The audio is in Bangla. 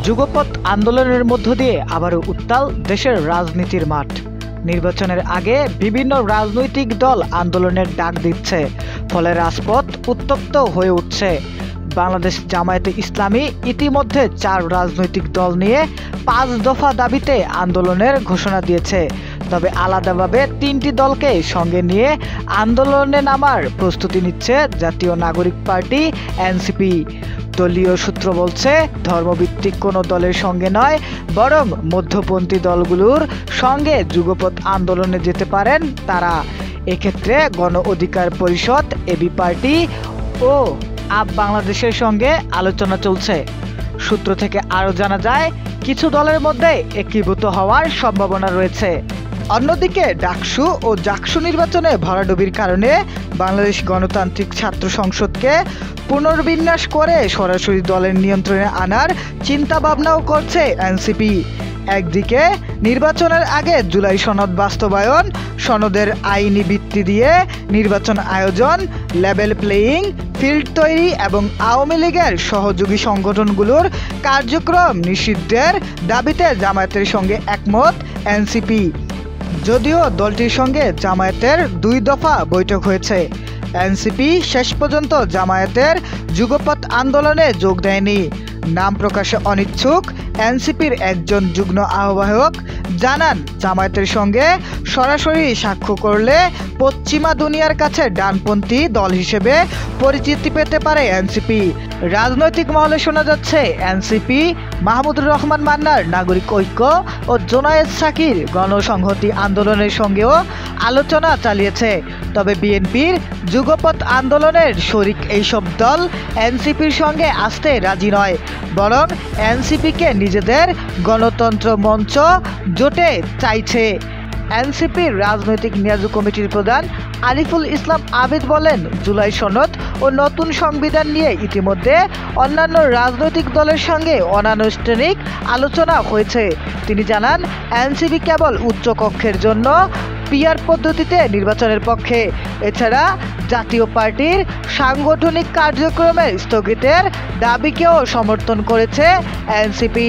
যুগপৎ আন্দোলনের মধ্য দিয়ে আবারও উত্তাল দেশের রাজনীতির মাঠ। নির্বাচনের আগে বিভিন্ন রাজনৈতিক দল আন্দোলনের ডাক দিচ্ছে, ফলে রাজপথ উত্তপ্ত হয়ে উঠছে। বাংলাদেশ জামায়াতে ইসলামী ইতিমধ্যে 4 রাজনৈতিক দল নিয়ে 5 দফা দাবিতে আন্দোলনের ঘোষণা দিয়েছে। তবে আলাদাভাবে 3টি দলকে সঙ্গে নিয়ে আন্দোলনে নামার প্রস্তুতি নিচ্ছে জাতীয় নাগরিক পার্টি এনসিপি। দলীয় সূত্র বলছে, ধর্মভিত্তিক কোনো দলের সঙ্গে নয়, বরং মধ্যপন্থী দলগুলোর সঙ্গে যুগপৎ আন্দোলনে যেতে পারেন তারা। এক্ষেত্রে গণ অধিকার পরিষদ, এবি পার্টি ও আপ বাংলাদেশের সঙ্গে আলোচনা চলছে। সূত্র থেকে আরও জানা যায়, কিছু দলের মধ্যে একীভূত হওয়ার সম্ভাবনা রয়েছে। অন্যদিকে ডাকসু ও জাকসু নির্বাচনে ভরাডুবির কারণে বাংলাদেশ গণতান্ত্রিক ছাত্র সংসদকে পুনর্বিন্যাস করে সরাসরি দলের নিয়ন্ত্রণে আনার চিন্তাভাবনাও করছে এনসিপি। একদিকে নির্বাচনের আগে জুলাই সনদ বাস্তবায়ন, সনদের আইনি ভিত্তি দিয়ে নির্বাচন আয়োজন, লেভেল প্লেয়িং ফিল্ড তৈরি এবং আওয়ামী লীগের সহযোগী সংগঠনগুলোর কার্যক্রম নিষিদ্ধের দাবিতে জামায়াতের সঙ্গে একমত এনসিপি। যদিও দলটির সঙ্গে জামায়াতের 2 দফা বৈঠক হয়েছে, এনসিপি শেষ পর্যন্ত জামায়াতের যুগপৎ আন্দোলনে যোগ দেয়নি। নাম প্রকাশে অনিচ্ছুক এনসিপির একজন যুগ্ম আহ্বায়ক জানান, জামায়াতের সঙ্গে সরাসরি সাক্ষ্য করলে পশ্চিমা দুনিয়ার কাছে ডানপন্থী দল হিসেবে পরিচিতি পেতে পারে এনসিপি। রাজনৈতিক মহলে শোনা যাচ্ছে, এনসিপি মাহমুদুর রহমান মান্নার নাগরিক ঐক্য ও জোনায়েদ সাকির গণসংহতি আন্দোলনের সঙ্গেও আলোচনা চালিয়েছে। তবে বিএনপির যুগপৎ আন্দোলনের শরিক এইসব দল এনসিপির সঙ্গে আসতে রাজি নয়, বরং এনসিপিকে নিজেদের গণতন্ত্র মঞ্চ জোটে চাইছে। এনসিপির রাজনৈতিক নির্বাচক কমিটির প্রধান আরিফুল ইসলাম আবিদ বলেন, জুলাই সনদ ও নতুন সংবিধান নিয়ে ইতিমধ্যে অন্যান্য রাজনৈতিক দলের সঙ্গে অনানুষ্ঠানিক আলোচনা হয়েছে। তিনি জানান, এনসিপি কেবল উচ্চকক্ষের জন্য পিআর পদ্ধতিতে নির্বাচনের পক্ষে। এছাড়া জাতীয় পার্টির সাংগঠনিক কার্যক্রমের স্থগিতের দাবিকেও সমর্থন করেছে এনসিপি।